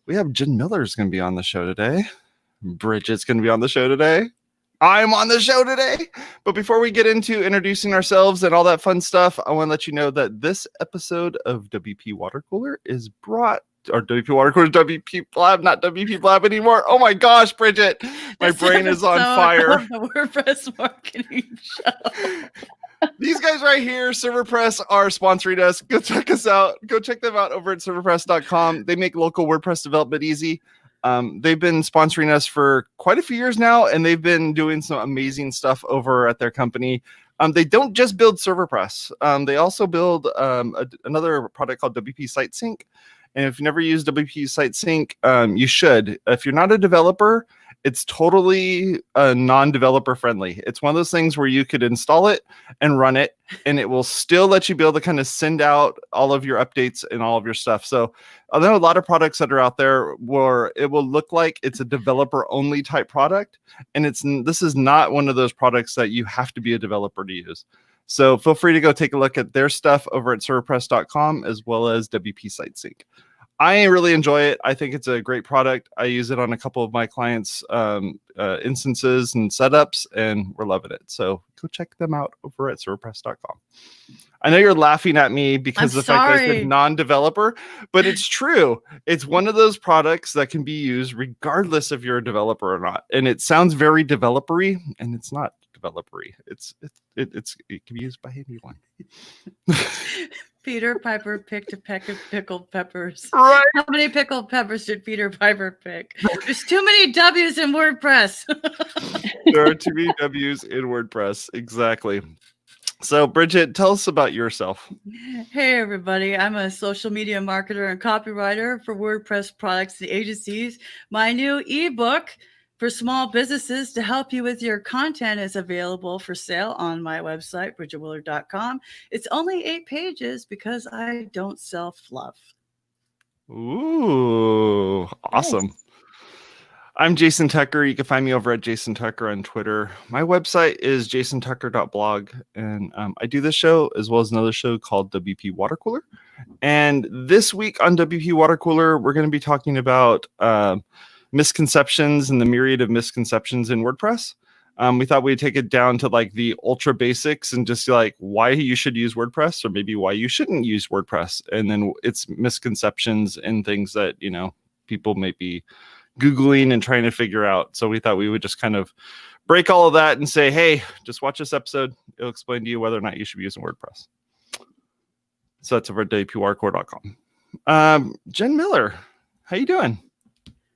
We have Jen Miller's going to be on the show today. Bridget's going to be on the show today. I'm on the show today. But before we get into introducing ourselves and all that fun stuff, I want to let you know that this episode of WP Watercooler is brought, or WP Watercooler, WP Blab, not WP Blab anymore. Oh my gosh, Bridget, my brain is on fire. The WordPress marketing show. These guys right here, ServerPress, are sponsoring us. Go check us out. Go check them out over at serverpress.com. They make local WordPress development easy. They've been sponsoring us for quite a few years now, and they've been doing some amazing stuff over at their company. They don't just build ServerPress. They also build another product called WP Site Sync. And if you never use WP Site Sync, you should. If you're not a developer, it's totally non-developer friendly. It's one of those things where you could install it and run it, and it will still let you be able to kind of send out all of your updates and all of your stuff. So I know a lot of products that are out there where it will look like it's a developer-only type product, and this is not one of those products that you have to be a developer to use. So feel free to go take a look at their stuff over at serverpress.com as well as WP Site Sync. I really enjoy it. I think it's a great product. I use it on a couple of my clients' instances and setups, and we're loving it. So go check them out over at serverpress.com. I know you're laughing at me because of the fact that I said non-developer, but it's true. It's one of those products that can be used regardless if you're a developer or not. And it sounds very developer-y, and it's not developer-y. It can be used by anyone. Peter Piper picked a peck of pickled peppers. Right. How many pickled peppers did Peter Piper pick? There's too many W's in WordPress. There are too many W's in WordPress. Exactly. So, Bridget, tell us about yourself. Hey, everybody. I'm a social media marketer and copywriter for WordPress products and agencies. My new ebook for small businesses to help you with your content is available for sale on my website, bridgetwiller.com. It's only 8 pages because I don't sell fluff. Ooh, awesome. Nice. I'm Jason Tucker. You can find me over at Jason Tucker on Twitter. My website is jasontucker.blog, and I do this show as well as another show called WP Watercooler. And this week on WP Watercooler, we're going to be talking about misconceptions and the myriad of misconceptions in WordPress. We thought we'd take it down to like the ultra basics and just like why you should use WordPress or maybe why you shouldn't use WordPress. And then it's misconceptions and things that, you know, people may be Googling and trying to figure out. So we thought we would just kind of break all of that and say, hey, just watch this episode. It'll explain to you whether or not you should be using WordPress. So that's over at WPwatercooler.com. Jen Miller, how you doing?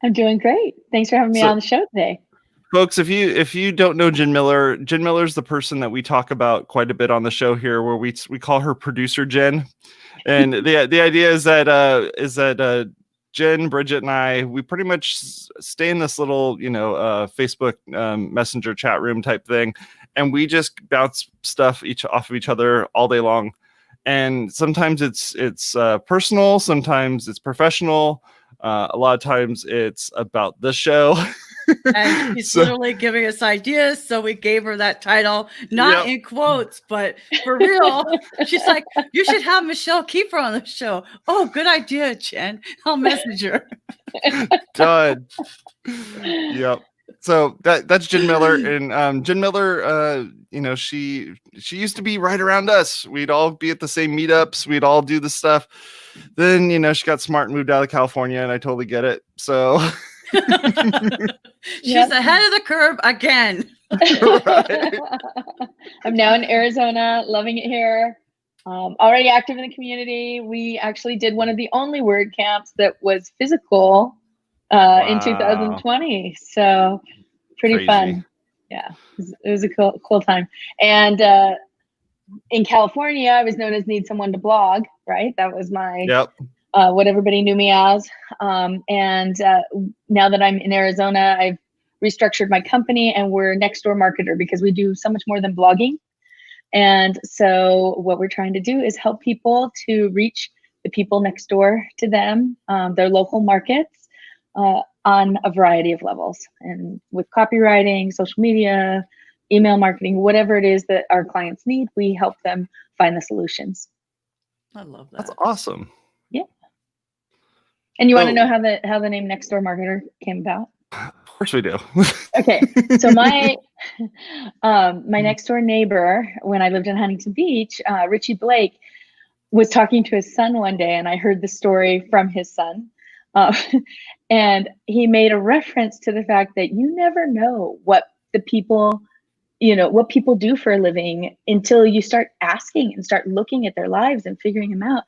I'm doing great. Thanks for having me on the show today. Folks, if you don't know Jen Miller's the person that we talk about quite a bit on the show here, where we call her Producer Jen. And the idea is that Jen, Bridget, and I, we pretty much stay in this little, Facebook Messenger chat room type thing, and we just bounce stuff off of each other all day long. And sometimes it's personal, sometimes it's professional. A lot of times it's about the show. And she's literally giving us ideas. So we gave her that title, not in quotes, but for real. She's like, you should have Michelle Kiefer on the show. Oh, good idea, Jen. I'll message her. Done. Yep. So that's Jen Miller. And Jen Miller, she used to be right around us. We'd all be at the same meetups. We'd all do the stuff. Then, she got smart and moved out of California, and I totally get it. So she's ahead of the curve again. Right. I'm now in Arizona, loving it here. Already active in the community. We actually did one of the only word camps that was physical in 2020. So pretty fun. Yeah, it was a cool time. And in California, I was known as Need Someone to Blog, right? That was my what everybody knew me as. And now that I'm in Arizona, I've restructured my company, and we're next door marketer because we do so much more than blogging. And so what we're trying to do is help people to reach the people next door to them, their local markets, on a variety of levels, and with copywriting, social media, email marketing, whatever it is that our clients need, we help them find the solutions. I love that. That's awesome. Yeah. And you want to So- know how the name Next Door Marketer came about? Of course we do. Okay, so my my next door neighbor, when I lived in Huntington Beach, Richie Blake, was talking to his son one day, and I heard the story from his son. Uh, and he made a reference to the fact that you never know what the people, what people do for a living until you start asking and start looking at their lives and figuring them out.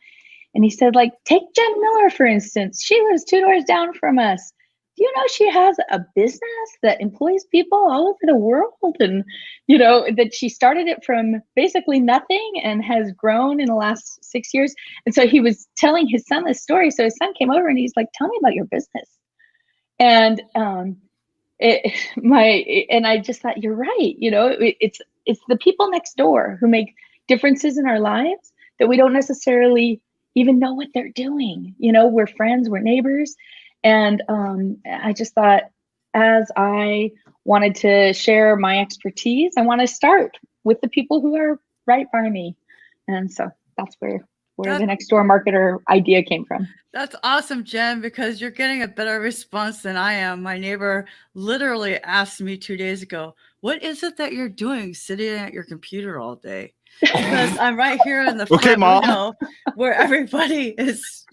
And he said, like, take Jen Miller, for instance. She lives 2 doors down from us. Do you know she has a business that employs people all over the world? And, that she started it from basically nothing and has grown in the last 6 years. And so he was telling his son this story. So his son came over and he's like, tell me about your business. And I just thought, you're right. It's the people next door who make differences in our lives that we don't necessarily even know what they're doing. We're friends, we're neighbors. And I just thought, as I wanted to share my expertise, I want to start with the people who are right by me. And so that's where the Next Door Marketer idea came from. That's awesome, Jen, because you're getting a better response than I am. My neighbor literally asked me 2 days ago, what is it that you're doing sitting at your computer all day? Because I'm right here in the front window where everybody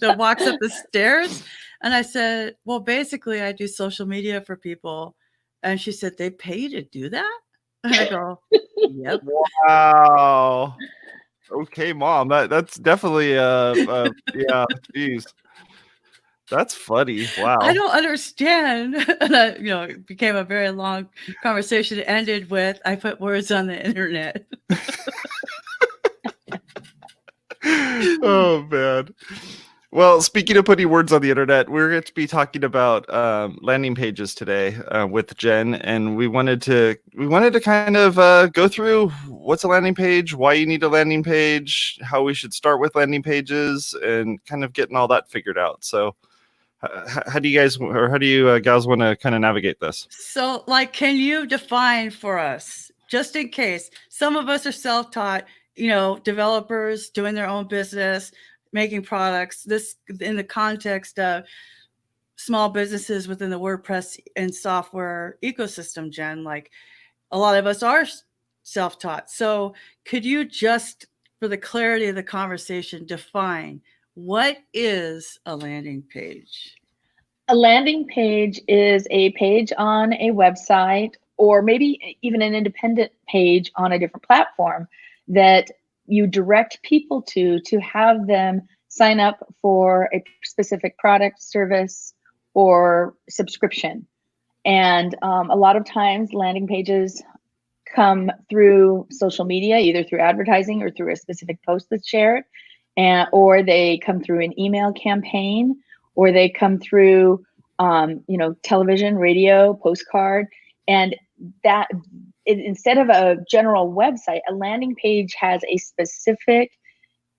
walks up the stairs. And I said, well, basically, I do social media for people. And she said, they pay you to do that? And I go, yep. Wow. Okay, Mom. That's definitely yeah. Geez, that's funny. Wow. I don't understand. And it became a very long conversation. It ended with, I put words on the internet. Oh man. Well, speaking of putting words on the internet, we're going to be talking about landing pages today with Jen, and we wanted to kind of go through what's a landing page, why you need a landing page, how we should start with landing pages, and kind of getting all that figured out. So, how do you gals want to kind of navigate this? So, can you define for us, just in case some of us are self-taught, developers doing their own business, making products, this in the context of small businesses within the WordPress and software ecosystem, Jen, like a lot of us are self-taught. So could you just, for the clarity of the conversation, define what is a landing page? A landing page is a page on a website, or maybe even an independent page on a different platform that you direct people to have them sign up for a specific product, service, or subscription. And a lot of times landing pages come through social media, either through advertising or through a specific post that's shared, or they come through an email campaign, or they come through television, radio, postcard. And that instead of a general website, a landing page has a specific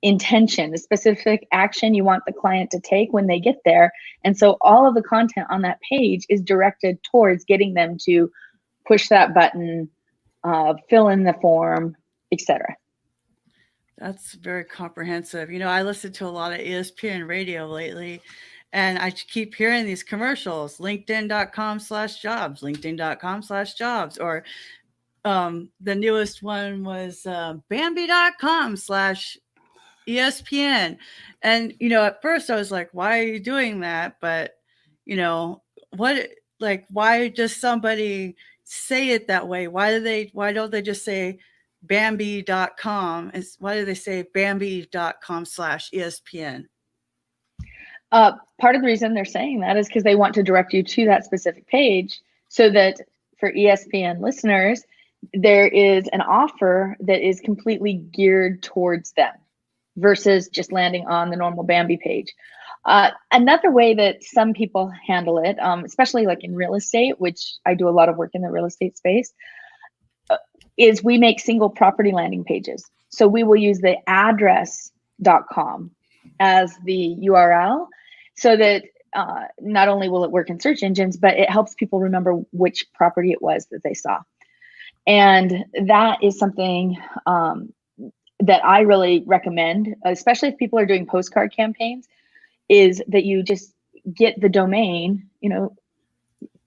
intention, a specific action you want the client to take when they get there. And so all of the content on that page is directed towards getting them to push that button, fill in the form, etc. That's very comprehensive. I listen to a lot of ESPN radio lately, and I keep hearing these commercials, linkedin.com/jobs, linkedin.com/jobs, or the newest one was bambi.com/ESPN. And, at first I was like, why are you doing that? But, why does somebody say it that way? Why don't they just say Bambi.com? Why do they say Bambi.com/ESPN? Part of the reason they're saying that is because they want to direct you to that specific page, so that for ESPN listeners, there is an offer that is completely geared towards them versus just landing on the normal Bambi page. Another way that some people handle it, especially like in real estate, which I do a lot of work in the real estate space, is we make single property landing pages. So we will use the address.com as the URL, so that not only will it work in search engines, but it helps people remember which property it was that they saw. And that is something that I really recommend, especially if people are doing postcard campaigns, is that you just get the domain,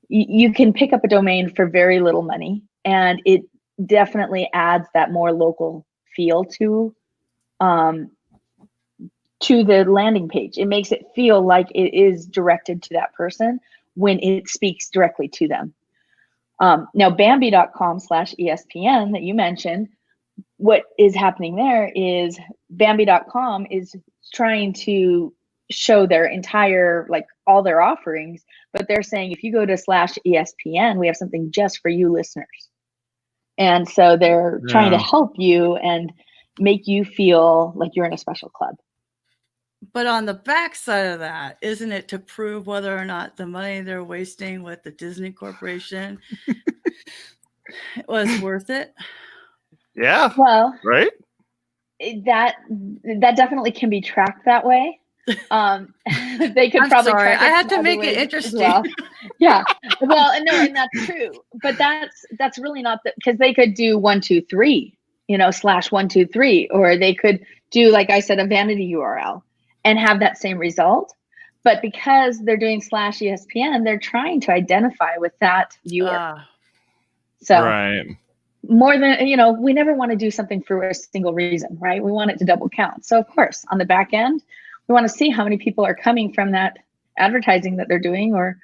you can pick up a domain for very little money, and it definitely adds that more local feel to the landing page. It makes it feel like it is directed to that person when it speaks directly to them. Now, Bambi.com/ESPN that you mentioned, what is happening there is Bambi.com is trying to show their entire, like all their offerings, but they're saying if you go to /ESPN, we have something just for you listeners. And so they're trying to help you and make you feel like you're in a special club. But on the backside of that, isn't it to prove whether or not the money they're wasting with the Disney Corporation was worth it? Yeah. Well, right. That definitely can be tracked that way. They could probably track it. I had to other make ways it as interesting. well. Yeah. Well, and that's true. But that's really not because they could do 1, 2, 3, /1, 2, 3, or they could do, like I said, a vanity URL and have that same result. But because they're doing /ESPN, they're trying to identify with that viewer. So right. More than, we never want to do something for a single reason, right? We want it to double count. So of course, on the back end, we want to see how many people are coming from that advertising that they're doing or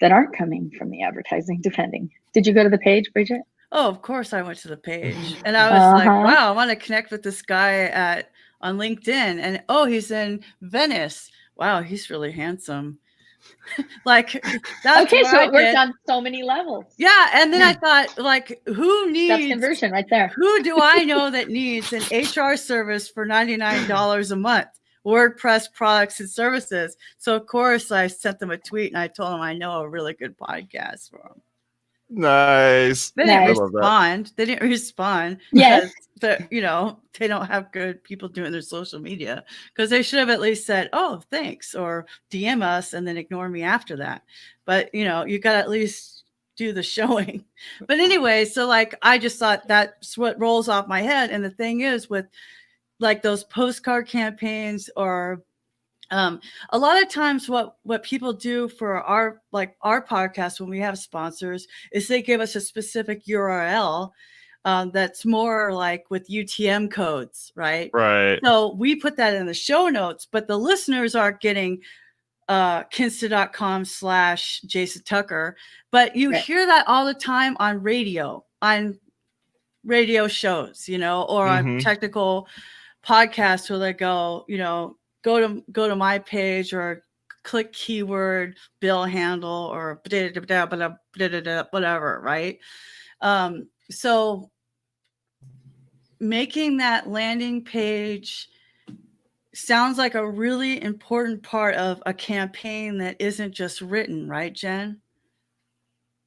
that aren't coming from the advertising, depending. Did you go to the page, Bridget? Oh, of course I went to the page. And I was like, wow, I want to connect with this guy on LinkedIn. And he's in Venice. Wow, he's really handsome. Like, that's okay, so it worked on so many levels. Yeah, and then I thought, like, who needs that's conversion right there? Who do I know that needs an HR service for $99 a month? WordPress products and services. So of course I sent them a tweet and I told them I know a really good podcast for them. Nice. They didn't respond. They didn't respond because they don't have good people doing their social media, because they should have at least said, oh, thanks, or DM us and then ignore me after that. But you got to at least do the showing. But anyway, so like I just thought that's what rolls off my head. And the thing is, with like those postcard campaigns or a lot of times what people do for our podcast when we have sponsors is they give us a specific URL that's more like with UTM codes, right? Right. So we put that in the show notes, but the listeners aren't getting kinsta.com/Jason Tucker. But you hear that all the time on radio shows, or on technical podcasts where they go, go to my page or click keyword bill handle or whatever, right? So making that landing page sounds like a really important part of a campaign that isn't just written, right, Jen?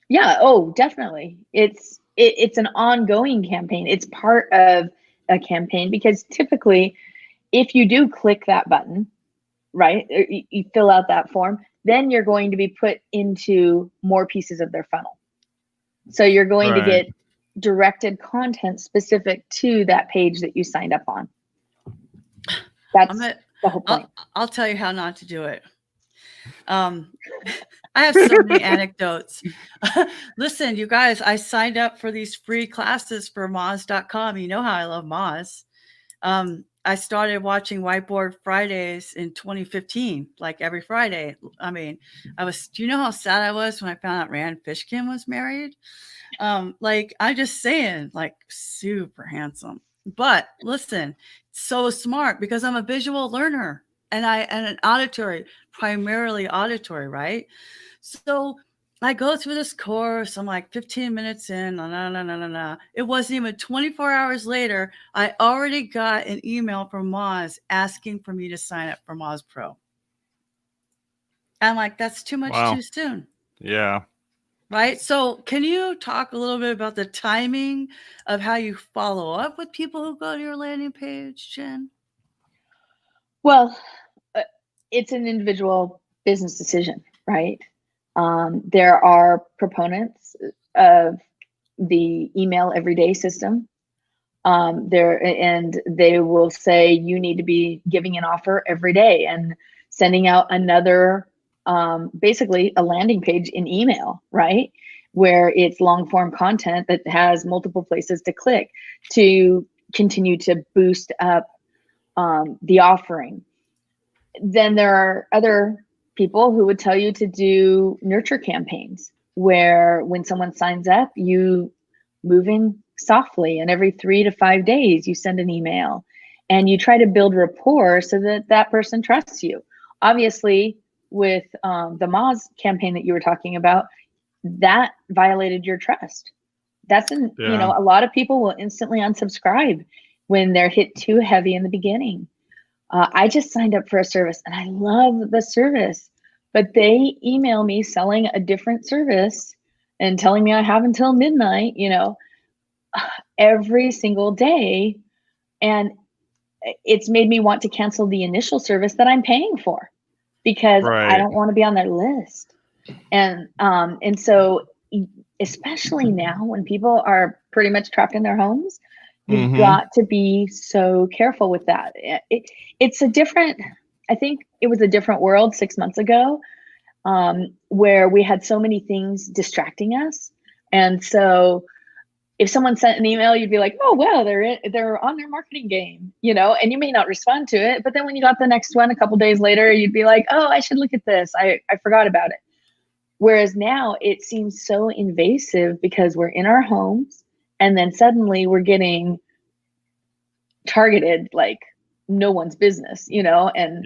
Yeah. Oh, definitely. It's an ongoing campaign. It's part of a campaign, because typically if you do click that button, right, you fill out that form, then you're going to be put into more pieces of their funnel. So you're going to get directed content specific to that page that you signed up on. That's the whole point. I'll tell you how not to do it. I have so many anecdotes. Listen, you guys, I signed up for these free classes for Moz.com. You know how I love Moz. I started watching Whiteboard Fridays in 2015, like every Friday. I mean, do you know how sad I was when I found out Rand Fishkin was married? I'm just saying, like, super handsome. But listen, so smart, because I'm a visual learner and an auditory, primarily auditory, right? So I go through this course. I'm like 15 minutes in. It wasn't even 24 hours later, I already got an email from Moz asking for me to sign up for Moz Pro. I'm like, that's too much too soon. Yeah. Right. So can you talk a little bit about the timing of how you follow up with people who go to your landing page, Jen? Well, it's an individual business decision, right? There are proponents of the email everyday system. And they will say you need to be giving an offer every day and sending out another basically a landing page in email, right? Where it's long form content that has multiple places to click to continue to boost up the offering. Then there are other people who would tell you to do nurture campaigns where when someone signs up, you move in softly, and every 3 to 5 days you send an email and you try to build rapport so that that person trusts you. Obviously, with the Moz campaign that you were talking about, that violated your trust. That's you know, a lot of people will instantly unsubscribe when they're hit too heavy in the beginning. I just signed up for a service and I love the service, but they email me selling a different service and telling me I have until midnight, you know, every single day. And it's made me want to cancel the initial service that I'm paying for because I don't want to be on their list. And so especially now when people are pretty much trapped in their homes, you've got to be so careful with that. It's a different, I think it was a different world 6 months ago, where we had so many things distracting us. And so if someone sent an email, you'd be like, oh, well, they're on their marketing game, you know, and you may not respond to it. But then when you got the next one a couple days later, you'd be like, oh, I should look at this. I forgot about it. Whereas now it seems so invasive because we're in our homes and then suddenly we're getting targeted like no one's business, you know, and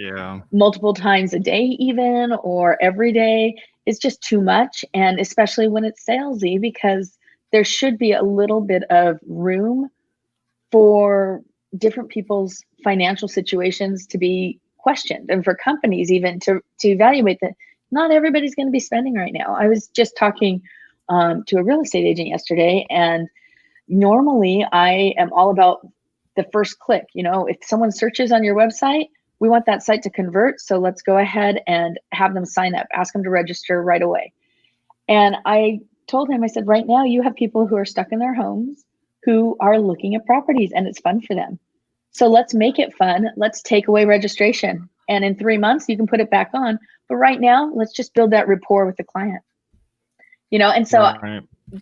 multiple times a day even, or every day. It's just too much. And especially when it's salesy, because there should be a little bit of room for different people's financial situations to be questioned, and for companies even to evaluate that not everybody's going to be spending right now. I was just talking to a real estate agent yesterday, and normally I am all about the first click. You know, if someone searches on your website, we want that site to convert. So let's go ahead and have them sign up, ask them to register right away. And I told him, I said, right now you have people who are stuck in their homes who are looking at properties and it's fun for them. So let's make it fun. Let's take away registration. And in 3 months, you can put it back on. But right now, let's just build that rapport with the client. You know, and so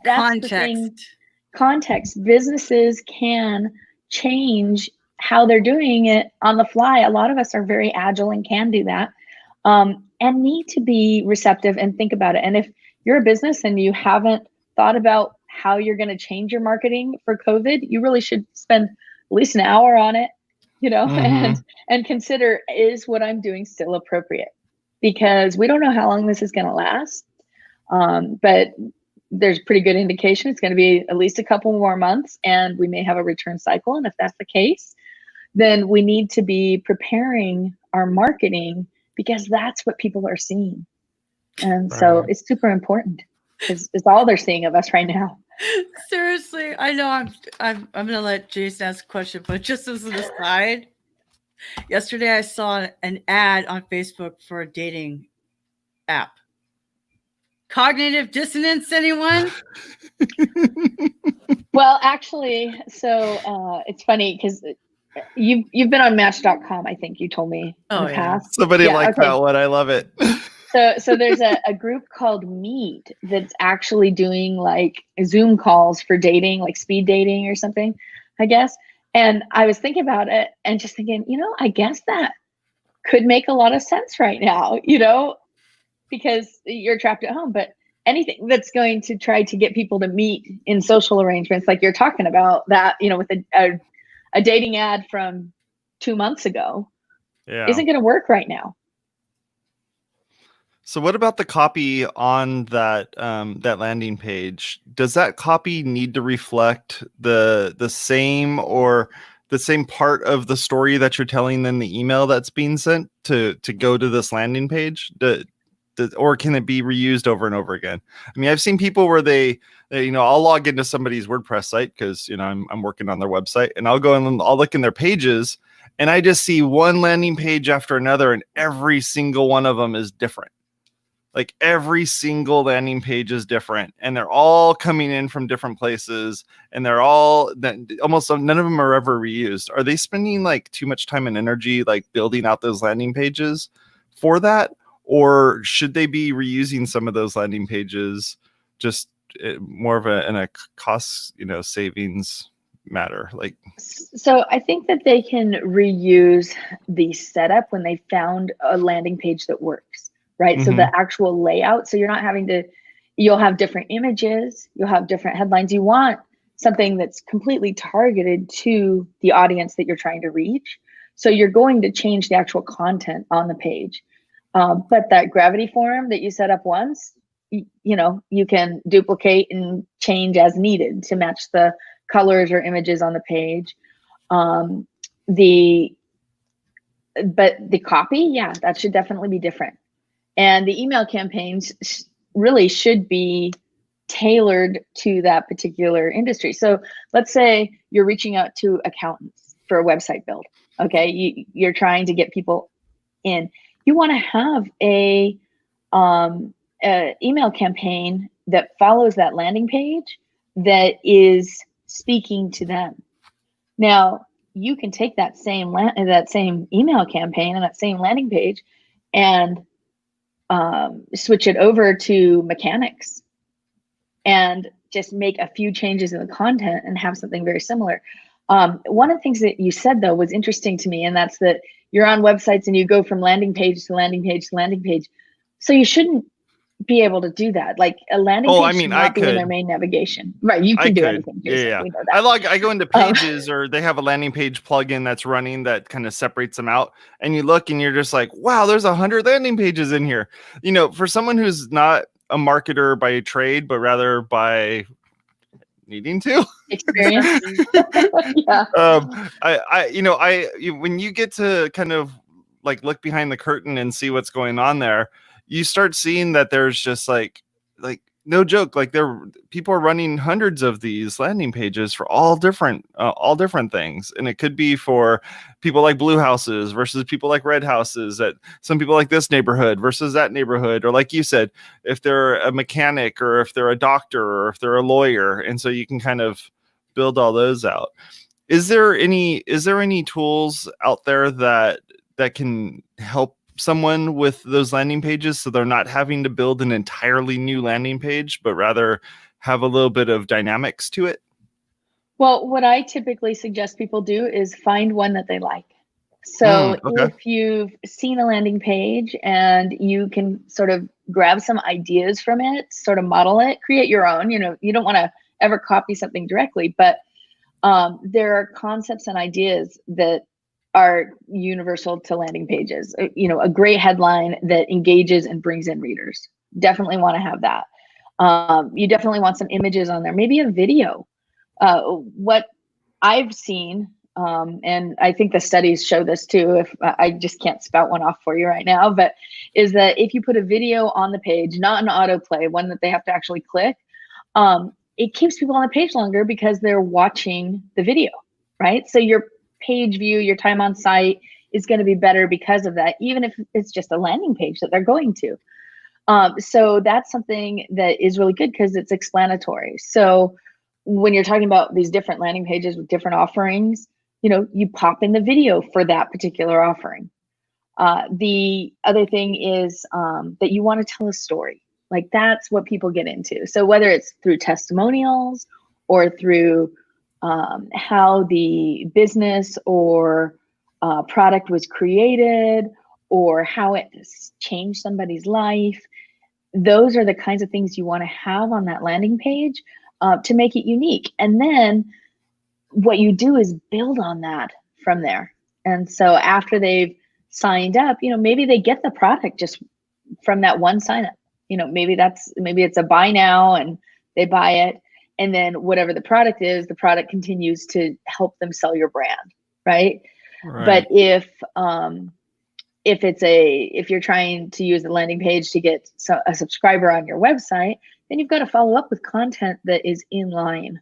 that's the thing. Context. Businesses can change how they're doing it on the fly. A lot of us are very agile and can do that, and need to be receptive and think about it. And if you're a business and you haven't thought about how you're going to change your marketing for COVID, you really should spend at least an hour on it, you know, and consider, is what I'm doing still appropriate? Because we don't know how long this is going to last. But there's pretty good indication it's going to be at least a couple more months, and we may have a return cycle. And if that's the case, then we need to be preparing our marketing, because that's what people are seeing. And so it's super important, because it's all they're seeing of us right now. Seriously, I know I'm going to let Jason ask a question, but just as an aside, yesterday I saw an ad on Facebook for a dating app. Cognitive dissonance, anyone? Well, actually, so it's funny because you've been on Match.com, I think you told me in the past. Somebody liked that one. I love it. So there's a group called Meet that's actually doing like Zoom calls for dating, like speed dating or something, I guess. And I was thinking about it and just thinking, you know, I guess that could make a lot of sense right now, you know, because you're trapped at home. But anything that's going to try to get people to meet in social arrangements, like you're talking about that, you know, with a dating ad from 2 months ago, isn't going to work right now. So what about the copy on that that landing page? Does that copy need to reflect the same part of the story that you're telling in the email that's being sent to go to this landing page? Or can it be reused over and over again? I mean, I've seen people where they you know, I'll log into somebody's WordPress site because, you know, I'm working on their website, and I'll go and I'll look in their pages, and I just see one landing page after another, and every single one of them is different. Like every single landing page is different, and they're all coming in from different places, and they're all almost none of them are ever reused. Are they spending like too much time and energy like building out those landing pages for that? or should they be reusing some of those landing pages, just more of in a cost, savings matter? Like, so I think that they can reuse the setup when they found a landing page that works, right? So the actual layout, so you're not having to, you'll have different images, you'll have different headlines. You want something that's completely targeted to the audience that you're trying to reach. So you're going to change the actual content on the page. But that gravity form that you set up once, you can duplicate and change as needed to match the colors or images on the page. But the copy, yeah, that should definitely be different. And the email campaigns really should be tailored to that particular industry. So let's say you're reaching out to accountants for a website build. Okay, you're trying to get people in. You want to have a email campaign that follows that landing page that is speaking to them. Now, you can take that same email campaign and that same landing page and switch it over to mechanics and just make a few changes in the content and have something very similar. One of the things that you said, though, was interesting to me, and that's that you're on websites and you go from landing page to landing page to landing page. So you shouldn't be able to do that. Like a landing page should not be in their main navigation. Right, you can do anything, Jason. Yeah. We know that. I go into Pages or they have a landing page plugin that's running that kind of separates them out. And you look and you're just like, wow, there's 100 landing pages in here. For someone who's not a marketer by trade, but rather by needing to experience. Yeah. When you get to kind of like look behind the curtain and see what's going on there, you start seeing that there's just like no joke, like people are running hundreds of these landing pages for all different things. And it could be for people like blue houses versus people like red houses, that some people like this neighborhood versus that neighborhood, or like you said, if they're a mechanic or if they're a doctor or if they're a lawyer. And so you can kind of build all those out. Is there any tools out there that can help someone with those landing pages so they're not having to build an entirely new landing page, but rather have a little bit of dynamics to it? Well, what I typically suggest people do is find one that they like. So if you've seen a landing page and you can sort of grab some ideas from it, sort of model it, create your own, you don't want to ever copy something directly, but there are concepts and ideas that are universal to landing pages. A great headline that engages and brings in readers. Definitely want to have that. You definitely want some images on there, maybe a video. What I've seen, and I think the studies show this too, if I just can't spout one off for you right now, but is that if you put a video on the page, not an autoplay, one that they have to actually click, it keeps people on the page longer because they're watching the video, right? So your page view, your time on site is going to be better because of that, even if it's just a landing page that they're going to. So that's something that is really good because it's explanatory. So when you're talking about these different landing pages with different offerings, you pop in the video for that particular offering. The other thing is that you want to tell a story. Like that's what people get into. So whether it's through testimonials or through how the business or product was created or how it changed somebody's life, those are the kinds of things you want to have on that landing page to make it unique. And then what you do is build on that from there. And so after they've signed up, maybe they get the product just from that one sign up. Maybe it's a buy now and they buy it. And then whatever the product is, the product continues to help them sell your brand, right? But if you're trying to use the landing page to get a subscriber on your website, then you've got to follow up with content that is in line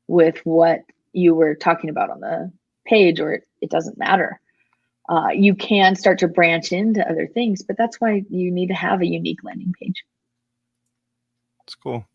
with what you were talking about on the page, or it doesn't matter. You can start to branch into other things, but that's why you need to have a unique landing page. That's cool.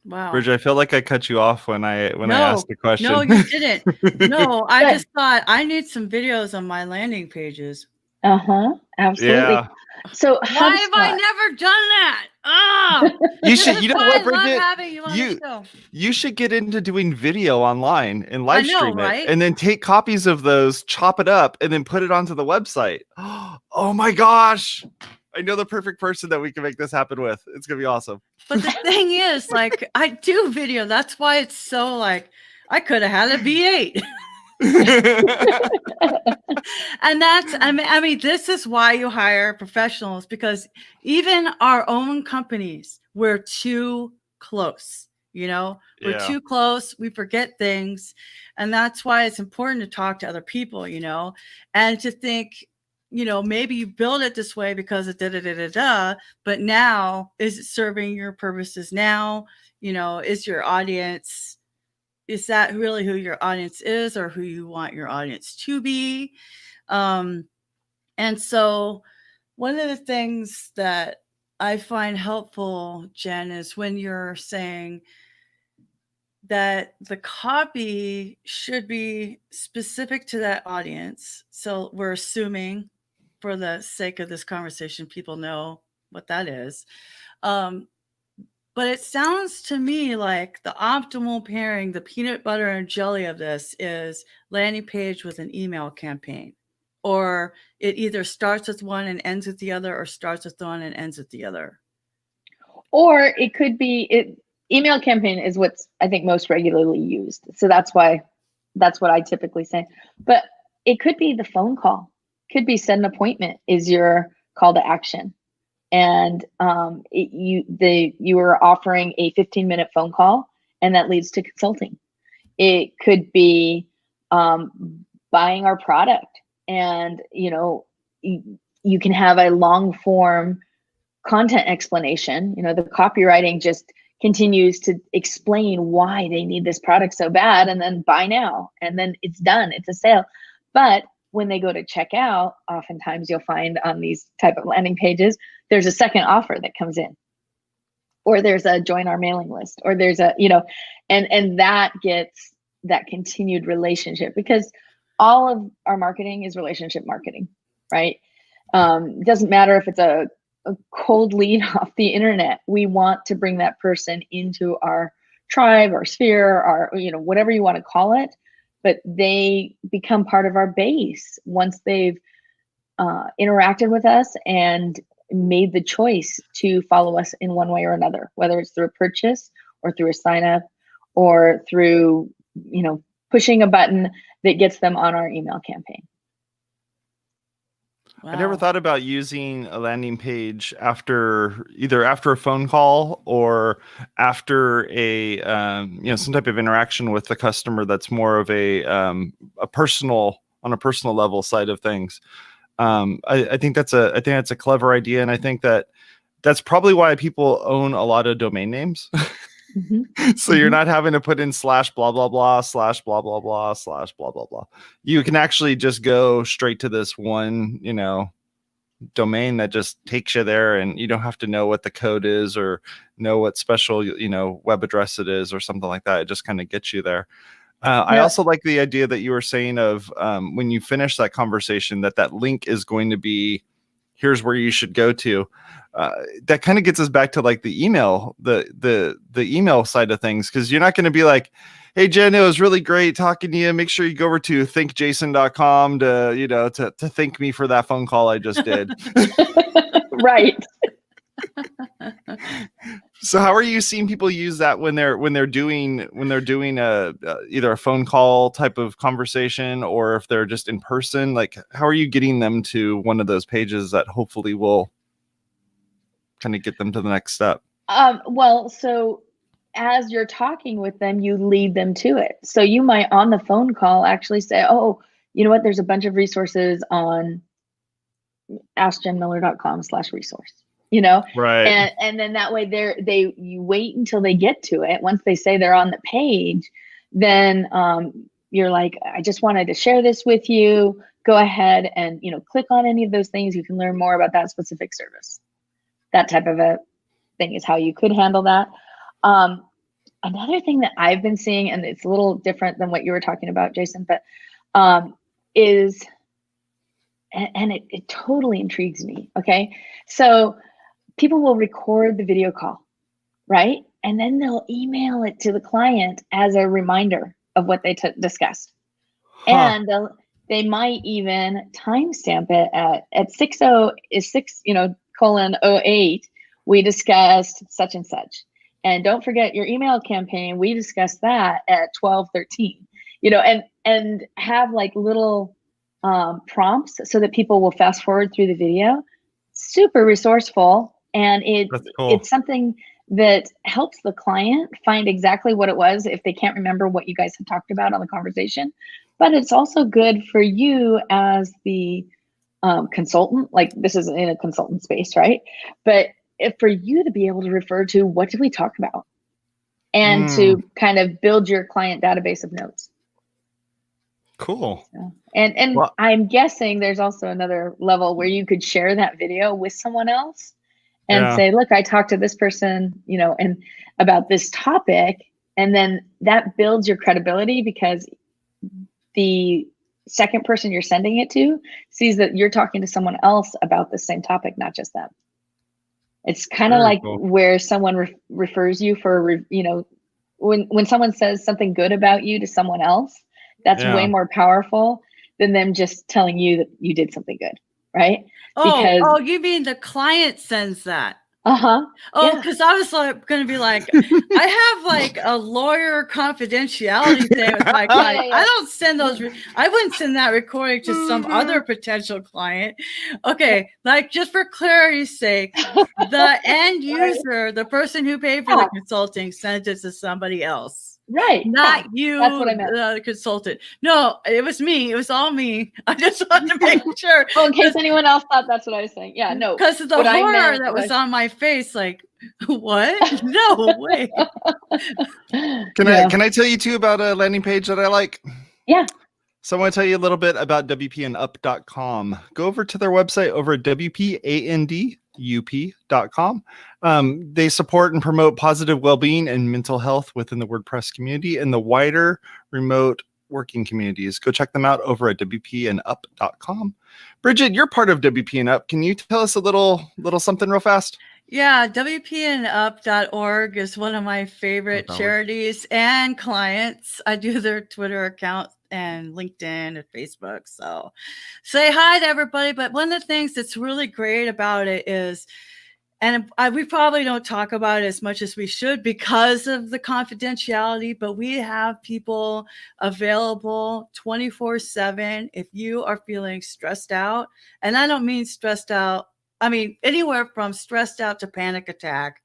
Wow. Bridget, I feel like I cut you off when I asked the question. No, you didn't. No, I just thought I need some videos on my landing pages. Uh-huh. Absolutely. Yeah. So Why have I HubSpot. never done that? Ah, You should, you know what, I love Bridget? having you on the show. You should get into doing video online and live I know, stream it, right? and then take copies of those, chop it up, and then put it onto the website. Oh my gosh. I know the perfect person that we can make this happen with. It's going to be awesome. But the thing is, like, I do video. That's why it's so like, I could have had a V8. And that's, I mean, this is why you hire professionals, because even our own companies, we're too close. You know, we're Yeah. too close. We forget things. And that's why it's important to talk to other people, you know, and to think, you know, maybe you build it this way because it but now is it serving your purposes now? You know, is your audience, is that really who your audience is, or who you want your audience to be? And so one of the things that I find helpful, Jen, is when you're saying that the copy should be specific to that audience. So we're assuming, for the sake of this conversation, people know what that is. But it sounds to me like the optimal pairing, the peanut butter and jelly of this, is landing page with an email campaign. Or it either starts with one and ends with the other, or starts with one and ends with the other. Or it could be, email campaign is what's, I think, most regularly used. So that's what I typically say. But it could be the phone call. Could be set an appointment is your call to action. And you are offering a 15-minute phone call, and that leads to consulting. It could be buying our product, and you know, you can have a long form content explanation. You know, the copywriting just continues to explain why they need this product so bad, and then buy now, and then it's done. It's a sale. But when they go to check out, oftentimes you'll find on these type of landing pages, there's a second offer that comes in, or there's a join our mailing list, or there's a, you know, and that gets that continued relationship, because all of our marketing is relationship marketing, right? It doesn't matter if it's a cold lead off the internet. We want to bring that person into our tribe, our sphere, our, you know, whatever you want to call it, but they become part of our base once they've interacted with us and made the choice to follow us in one way or another, whether it's through a purchase or through a sign up or through, you know, pushing a button that gets them on our email campaign. Wow. I never thought about using a landing page either after a phone call or after a you know, some type of interaction with the customer that's more of a personal, on a personal level side of things. I think that's a clever idea, and I think that's probably why people own a lot of domain names. Mm-hmm. So you're not having to put in // blah blah blah / blah blah blah / blah blah blah. You can actually just go straight to this one, you know, domain that just takes you there, and you don't have to know what the code is or know what special, you know, web address it is or something like that. It just kind of gets you there. I also like the idea that you were saying of when you finish that conversation, that link is going to be, here's where you should go to. That kind of gets us back to like the email, the email side of things, because you're not going to be like, hey, Jen, it was really great talking to you. Make sure you go over to thinkjason.com to, you know, to thank me for that phone call I just did. Right. So how are you seeing people use that when they're doing either a phone call type of conversation, or if they're just in person? Like, how are you getting them to one of those pages that hopefully will kind of get them to the next step? Well, so as you're talking with them, you lead them to it. So you might on the phone call actually say, oh, you know what, there's a bunch of resources on askjenmiller.com/resource, you know, Right. And then that way you wait until they get to it. Once they say they're on the page, then you're like, I just wanted to share this with you. Go ahead and, you know, click on any of those things. You can learn more about that specific service. That type of a thing is how you could handle that. Another thing that I've been seeing, and it's a little different than what you were talking about, Jason, but is and it totally intrigues me. Okay. So people will record the video call, right? And then they'll email it to the client as a reminder of what they discussed. Huh. And they might even timestamp it at 6:08. We discussed such and such. And don't forget your email campaign. We discussed that at 12:13. And have like little prompts so that people will fast forward through the video. Super resourceful, and That's cool. it's something that helps the client find exactly what it was if they can't remember what you guys had talked about on the conversation. But it's also good for you as the consultant. Like, this is in a consultant space, right? But for you to be able to refer to what did we talk about, and to kind of build your client database of notes. Cool. So, and Well, I'm guessing there's also another level where you could share that video with someone else and yeah. say, look, I talked to this person, and about this topic. And then that builds your credibility, because the second person you're sending it to sees that you're talking to someone else about the same topic, not just them. It's kind of Very like cool. where someone refers you for, when someone says something good about you to someone else, that's Yeah. way more powerful than them just telling you that you did something good, right? Oh, you mean the client sends that? Uh-huh. Oh, Yeah. because I was going to be like, I have like a lawyer confidentiality thing with my client. Yeah. I don't send those. I wouldn't send that recording to some other potential client. Okay, like, just for clarity's sake, the end user, the person who paid for the consulting, sent it to somebody else. Right. Not you, That's what I meant. the consultant. No, it was me. It was all me. I just wanted to make sure. Well, in case anyone else thought that's what I was saying. Yeah, no. Because of the horror that was on my face, like, what? No way. Can I tell you too about a landing page that I like? Yeah. So I want to tell you a little bit about WPandup.com. Go over to their website over at WPandup.com. They support and promote positive well-being and mental health within the WordPress community and the wider remote working communities. Go check them out over at WPandup.com. Bridget, you're part of WPandup. Can you tell us a little something real fast? Yeah, WPandup.org is one of my favorite charities and clients. I do their Twitter account and LinkedIn and Facebook. So say hi to everybody. But one of the things that's really great about it is, and we probably don't talk about it as much as we should because of the confidentiality, but we have people available 24/7 if you are feeling stressed out. And I don't mean stressed out. I mean, anywhere from stressed out to panic attack.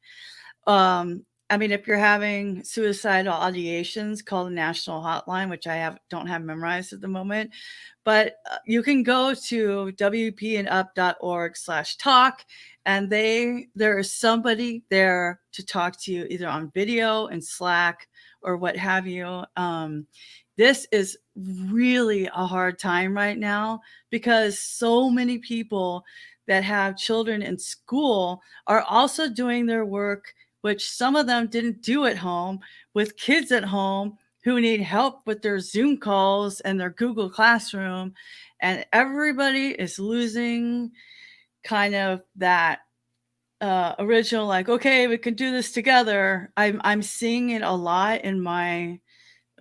I mean, if you're having suicidal ideations, call the national hotline, which I don't have memorized at the moment. But you can go to wpandup.org/talk, and there is somebody there to talk to you either on video and Slack or what have you. This is really a hard time right now because so many people that have children in school are also doing their work, which some of them didn't do at home, with kids at home who need help with their Zoom calls and their Google Classroom. And everybody is losing kind of that original, like, okay, we can do this together. I'm seeing it a lot in my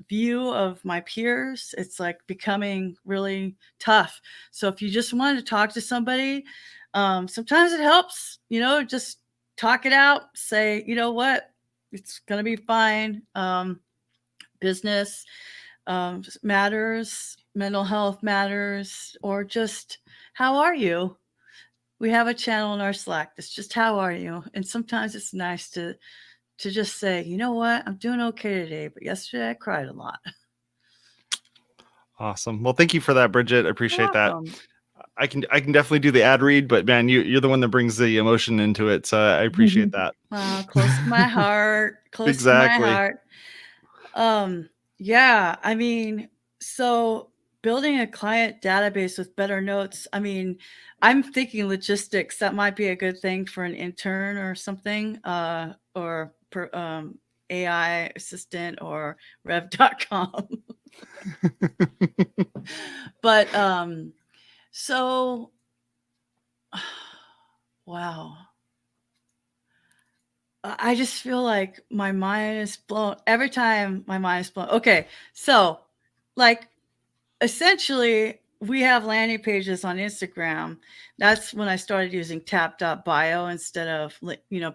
view of my peers. It's like becoming really tough. So if you just want to talk to somebody, sometimes it helps, just talk it out, say, you know what, it's going to be fine. Business matters, mental health matters, or just how are you? We have a channel in our Slack that's just how are you? And sometimes it's nice to just say, you know what, I'm doing okay today, but yesterday I cried a lot. Awesome. Well, thank you for that, Bridget. I appreciate that. Welcome. I can definitely do the ad read, but man, you're the one that brings the emotion into it. So I appreciate that. Close to my heart. Close Exactly. to my heart. Yeah, I mean, so building a client database with better notes. I mean, I'm thinking logistics. That might be a good thing for an intern or something, or AI assistant or rev.com. But So, wow. I just feel like my mind is blown every time my mind is blown. Okay, so like essentially we have landing pages on Instagram. That's when I started using tap.bio instead of,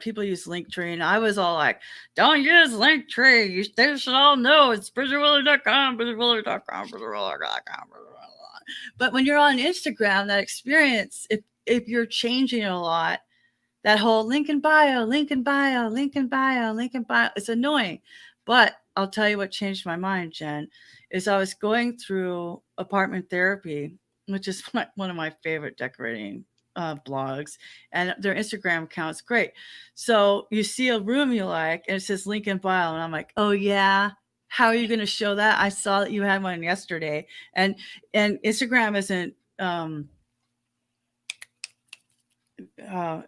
people use Linktree, and I was all like, don't use Linktree. They should all know it's bridgetwiller.com, bridgetwiller.com, bridgetwiller.com. But when you're on Instagram, that experience, if you're changing a lot, that whole link in bio, link in bio, link in bio, link in bio, it's annoying. But I'll tell you what changed my mind, Jen, is I was going through Apartment Therapy, which is one of my favorite decorating blogs, and their Instagram account's great. So you see a room you like, and it says link in bio, and I'm like, oh yeah, how are you going to show that? I saw that you had one yesterday, and Instagram isn't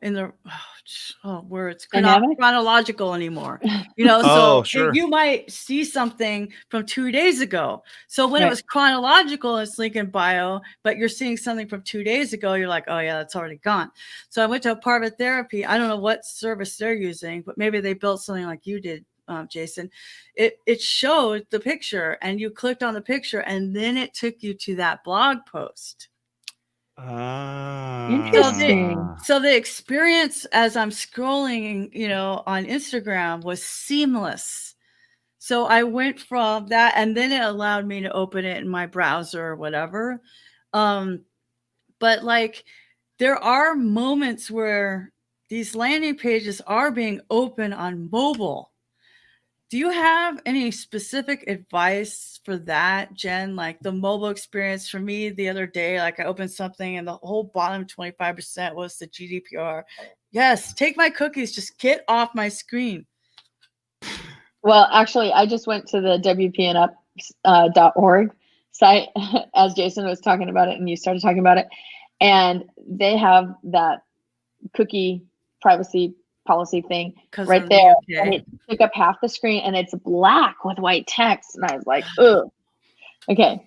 in the words Dynamic? chronological anymore, Oh, so sure. you might see something from 2 days ago. So when it Right. was chronological, it's link in bio, but you're seeing something from 2 days ago, you're like, oh yeah, that's already gone. So I went to Apartment Therapy. I don't know what service they're using, but maybe they built something like you did, Jason. It showed the picture, and you clicked on the picture, and then it took you to that blog post. Interesting. So the experience as I'm scrolling, on Instagram was seamless. So I went from that, and then it allowed me to open it in my browser or whatever. But like, there are moments where these landing pages are being opened on mobile. Do you have any specific advice for that, Jen? Like the mobile experience for me the other day, like I opened something and the whole bottom 25% was the GDPR. Yes, take my cookies, just get off my screen. Well, actually, I just went to the WPNup.org site as Jason was talking about it and you started talking about it. And they have that cookie privacy policy thing right there. And it took up half the screen, and it's black with white text. And I was like, oh, okay.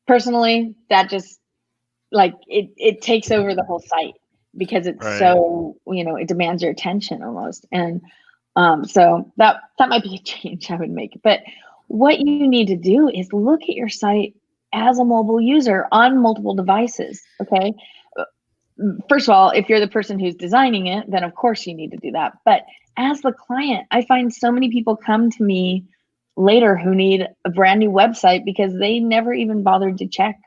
Personally, that just like it takes over the whole site because it's so, it demands your attention almost. And so that might be a change I would make. But what you need to do is look at your site as a mobile user on multiple devices. Okay. First of all, if you're the person who's designing it, then of course you need to do that. But as the client, I find so many people come to me later who need a brand new website because they never even bothered to check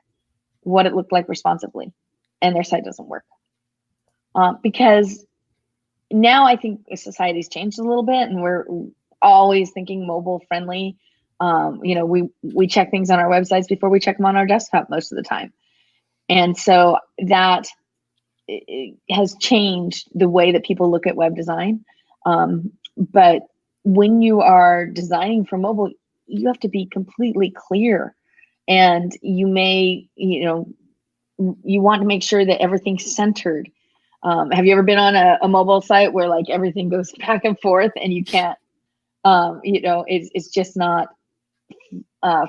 what it looked like responsively, and their site doesn't work. Because now I think society's changed a little bit, and we're always thinking mobile friendly. We check things on our websites before we check them on our desktop most of the time. And so that it has changed the way that people look at web design. But when you are designing for mobile, you have to be completely clear, and you may, you want to make sure that everything's centered. Have you ever been on a mobile site where like everything goes back and forth and you can't, it's just not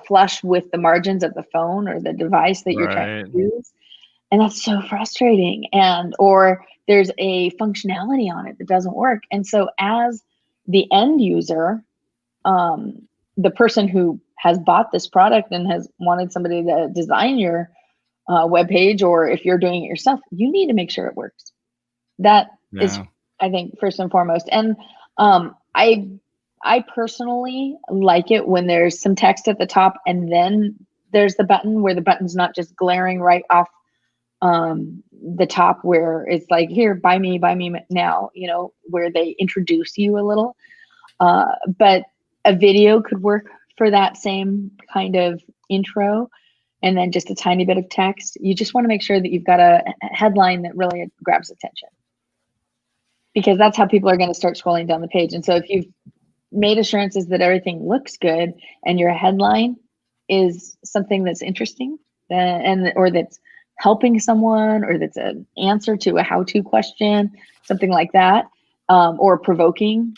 flush with the margins of the phone or the device that you're trying to use? And that's so frustrating. Or there's a functionality on it that doesn't work. And so as the end user, the person who has bought this product and has wanted somebody to design your web page, or if you're doing it yourself, you need to make sure it works. That is, I think, first and foremost. And I personally like it when there's some text at the top and then there's the button, where the button's not just glaring right off the top, where it's like, here, buy me now, where they introduce you a little. But a video could work for that same kind of intro, and then just a tiny bit of text. You just want to make sure that you've got a headline that really grabs attention, because that's how people are going to start scrolling down the page. And so if you've made assurances that everything looks good and your headline is something that's interesting or that's helping someone, or that's an answer to a how-to question, something like that, or provoking,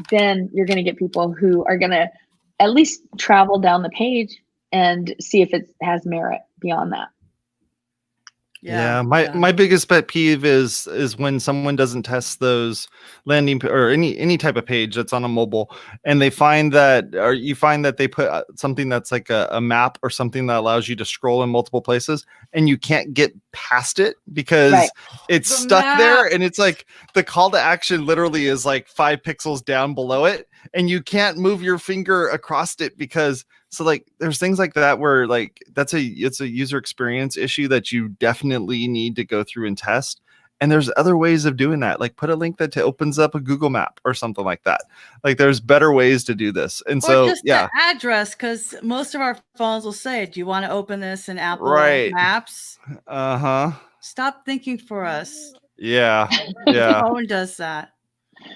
then you're going to get people who are going to at least travel down the page and see if it has merit beyond that. Yeah, my biggest pet peeve is when someone doesn't test those landing or any type of page that's on a mobile, and they find that, or you find that they put something that's like a map or something that allows you to scroll in multiple places, and you can't get past it because Right. it's The stuck map. there, and it's like the call to action literally is like 5 pixels down below it, and you can't move your finger across it because. So like there's things like that where like it's a user experience issue that you definitely need to go through and test. And there's other ways of doing that. Like put a link that opens up a Google map or something like that. Like there's better ways to do this. And Or so just yeah, the address, because most of our phones will say, do you want to open this in Apple right. Maps? Uh-huh. Stop thinking for us. Yeah. The Yeah. phone does that.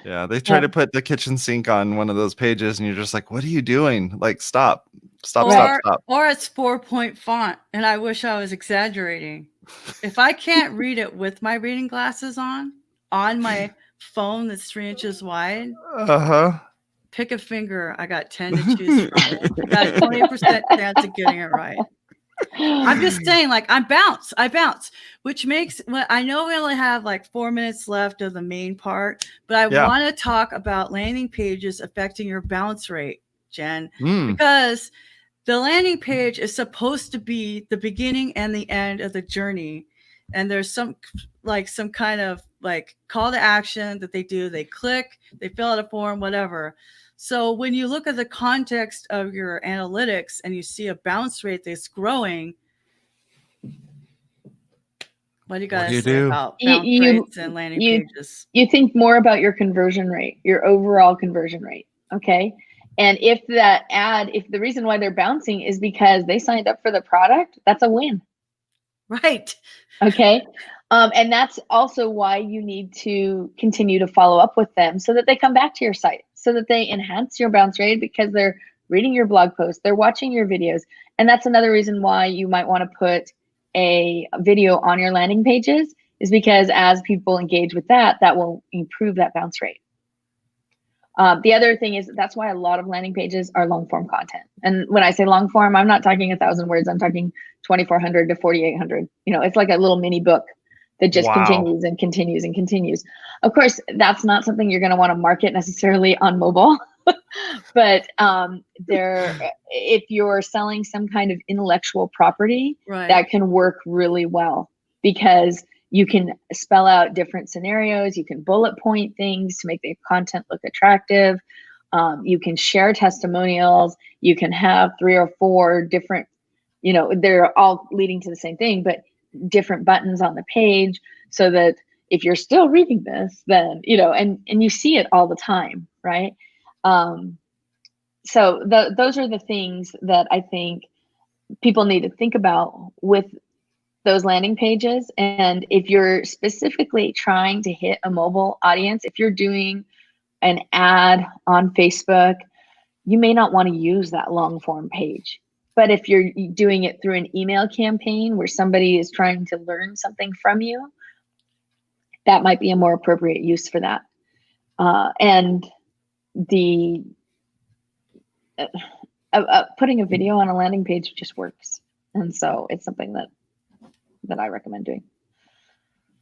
Yeah. They try to put the kitchen sink on one of those pages and you're just like, what are you doing? Like stop. Stop. Or it's 4-point font, and I wish I was exaggerating. If I can't read it with my reading glasses on my phone that's 3 inches wide, pick a finger. I got 10 to choose from. I got a 20% chance of getting it right. I'm just saying, like, I bounce, which makes, well, I know we only have like 4 minutes left of the main part, but I want to talk about landing pages affecting your bounce rate, Jen, because the landing page is supposed to be the beginning and the end of the journey. And there's some kind of like call to action that they do. They click, they fill out a form, whatever. So when you look at the context of your analytics and you see a bounce rate that's growing, what do you guys say about bounce rates and landing pages? You think more about your conversion rate, your overall conversion rate. Okay. And if the reason why they're bouncing is because they signed up for the product, that's a win. Right. Okay. And that's also why you need to continue to follow up with them so that they come back to your site, so that they enhance your bounce rate because they're reading your blog posts, they're watching your videos. And that's another reason why you might want to put a video on your landing pages, is because as people engage with that will improve that bounce rate. The other thing is that's why a lot of landing pages are long form content. And when I say long form, I'm not talking 1,000 words. I'm talking 2,400 to 4,800. It's like a little mini book that just continues and continues and continues. Of course, that's not something you're going to want to market necessarily on mobile. But if you're selling some kind of intellectual property, that can work really well because you can spell out different scenarios. You can bullet point things to make the content look attractive. You can share testimonials. You can have 3 or 4 different, they're all leading to the same thing, but different buttons on the page so that if you're still reading this, then, and you see it all the time, right? So those are the things that I think people need to think about with those landing pages. And if you're specifically trying to hit a mobile audience, if you're doing an ad on Facebook, you may not want to use that long form page. But if you're doing it through an email campaign where somebody is trying to learn something from you, that might be a more appropriate use for that. And putting a video on a landing page just works. And so it's something that I recommend doing,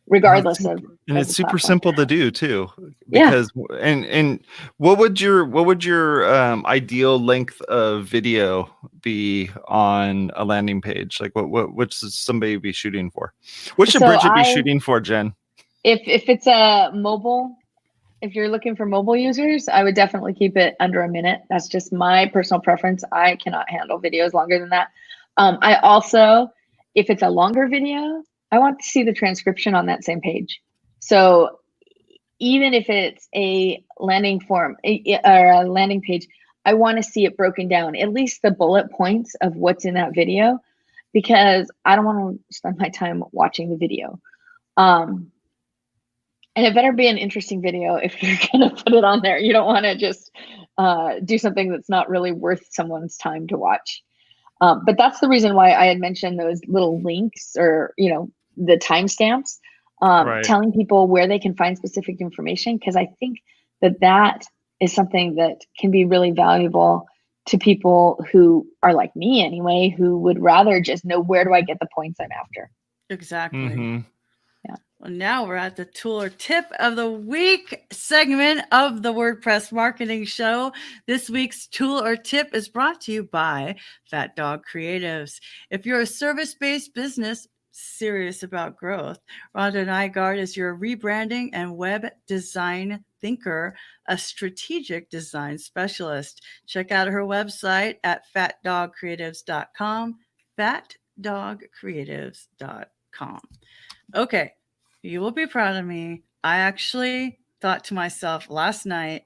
regardless of. And it's super simple to do too, because and what would your ideal length of video be on a landing page? Like what should somebody be shooting for? What should Bridget be shooting for, Jen? If it's a mobile, if you're looking for mobile users, I would definitely keep it under a minute. That's just my personal preference. I cannot handle videos longer than that. I also, if it's a longer video, I want to see the transcription on that same page. So even if it's a landing form or a landing page, I want to see it broken down, at least the bullet points of what's in that video, because I don't want to spend my time watching the video. And it better be an interesting video if you're going to put it on there. You don't want to just do something that's not really worth someone's time to watch. But that's the reason why I had mentioned those little links or, the timestamps, telling people where they can find specific information, because I think that is something that can be really valuable to people who are like me anyway, who would rather just know, where do I get the points I'm after? Exactly. Mm-hmm. Well, now we're at the tool or tip of the week segment of the WordPress marketing show. This week's tool or tip is brought to you by Fat Dog Creatives. If you're a service-based business serious about growth, Rhonda Nygaard is your rebranding and web design thinker, a strategic design specialist. Check out her website at fatdogcreatives.com, fatdogcreatives.com. Okay, you will be proud of me. I actually thought to myself last night,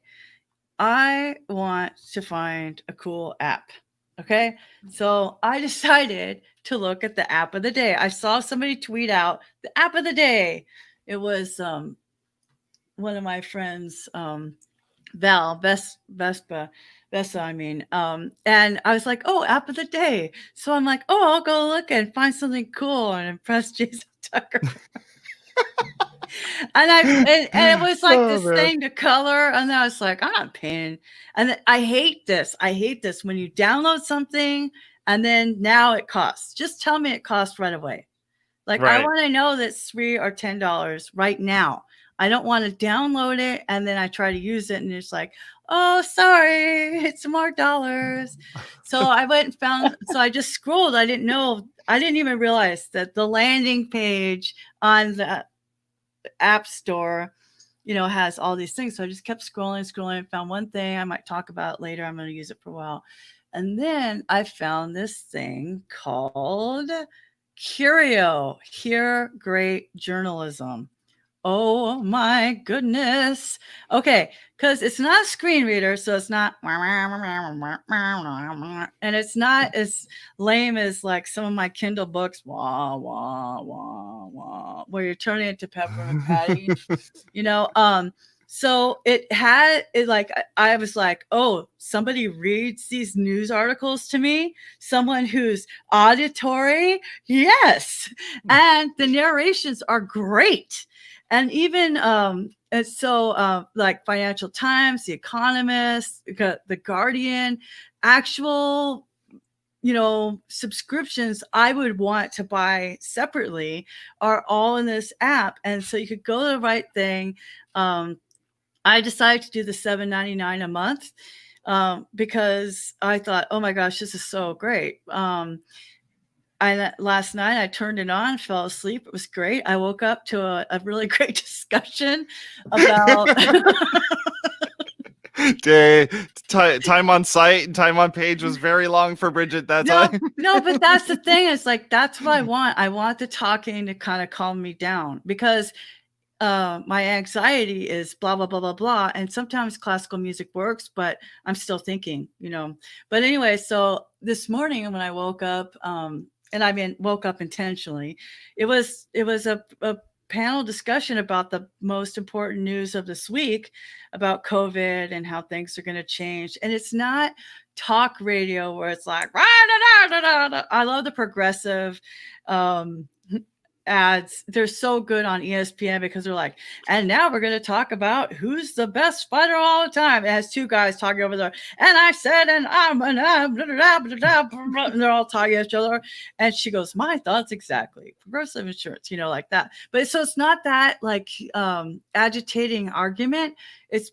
I want to find a cool app. Okay, so I decided to look at the app of the day. I saw somebody tweet out the app of the day. It was one of my friends, Val, Vesta, I mean. And I was like, oh, app of the day. So I'm like, oh, I'll go look and find something cool and impress Jason Tucker. And it was like Oh, this man. thing to color, and I was like, I'm not paying. And I hate this. I hate this when you download something and then now it costs. Just tell me it costs right away. Like I Right. want to know that it's $3 or $10 right now. I don't want to download it and then I try to use it and it's like, oh, sorry, it's more dollars. So I went and found. So I just scrolled. I didn't know. I didn't even realize that the landing page on the App Store, has all these things. So I just kept scrolling, found one thing I might talk about later. I'm going to use it for a while. And then I found this thing called Curio, Hear Great Journalism. Oh my goodness. Okay, because it's not a screen reader, so it's not, and it's not as lame as like some of my Kindle books, wah, wah, wah, wah, where you're turning it to Peppermint Patty, So it had it like I was like, oh, somebody reads these news articles to me, someone who's auditory, yes, and the narrations are great. And even like Financial Times, The Economist, The Guardian, actual subscriptions I would want to buy separately are all in this app. And so you could go to the right thing. I decided to do the $7.99 a month because I thought, oh my gosh, this is so great. Last night I turned it on, fell asleep. It was great. I woke up to a really great discussion about time on site and time on page was very long for Bridget that time. No, but that's the thing. It's like, that's what I want. I want the talking to kind of calm me down because my anxiety is blah, blah, blah, blah, blah. And sometimes classical music works, but I'm still thinking, But anyway, so this morning when I woke up, and woke up intentionally, it was a panel discussion about the most important news of this week about COVID and how things are going to change. And it's not talk radio where it's like, I love the progressive ads. They're so good on ESPN because they're like, and now we're going to talk about who's the best fighter all the time. It has two guys talking over there. And I said, and I'm an, and they're all talking at each other. And she goes, my thoughts exactly. Progressive insurance, like that. But so it's not that like agitating argument. It's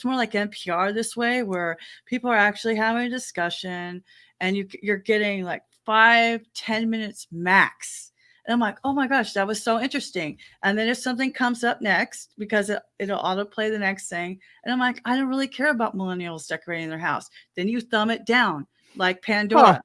more like NPR this way, where people are actually having a discussion and you're getting like 5-10 minutes max. And I'm like, oh my gosh, that was so interesting. And then if something comes up next, because it'll autoplay the next thing. And I'm like, I don't really care about millennials decorating their house. Then you thumb it down like Pandora. Huh.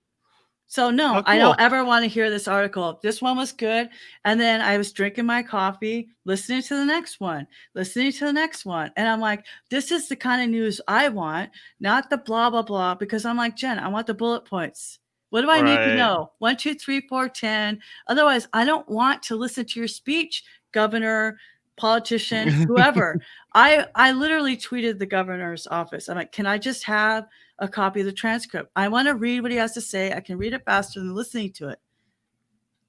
So no, cool. I don't ever want to hear this article. This one was good. And then I was drinking my coffee, listening to the next one. And I'm like, this is the kind of news I want, not the blah, blah, blah. Because I'm like, Jen, I want the bullet points. What do I need to know? 1, 2, 3, 4, 10. Otherwise, I don't want to listen to your speech, governor, politician, whoever. I literally tweeted the governor's office. I'm like, can I just have a copy of the transcript? I want to read what he has to say. I can read it faster than listening to it.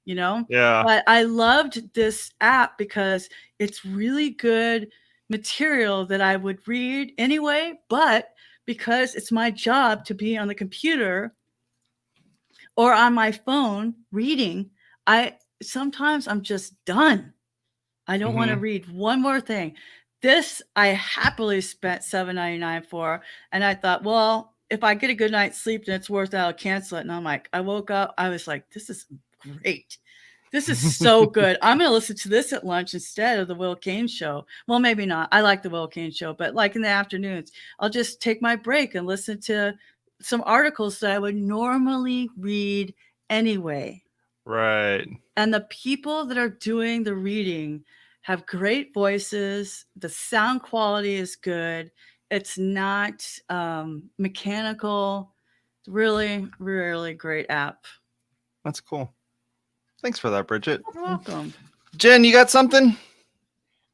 Yeah. But I loved this app because it's really good material that I would read anyway. But because it's my job to be on the computer or on my phone reading, I sometimes I'm just done. I don't want to read one more thing. This I happily spent $7.99 for, and I thought, well, if I get a good night's sleep, then it's worth it. I'll cancel it. And I'm like, I woke up, I was like, this is great. This is so good. I'm going to listen to this at lunch instead of the Will Kane show. Well, maybe not. I like the Will Kane show, but like in the afternoons, I'll just take my break and listen to some articles that I would normally read anyway. Right. And the people that are doing the reading have great voices. The sound quality is good. It's not mechanical. It's really, really great app. That's cool. Thanks for that, Bridget. You're welcome. Jen, you got something?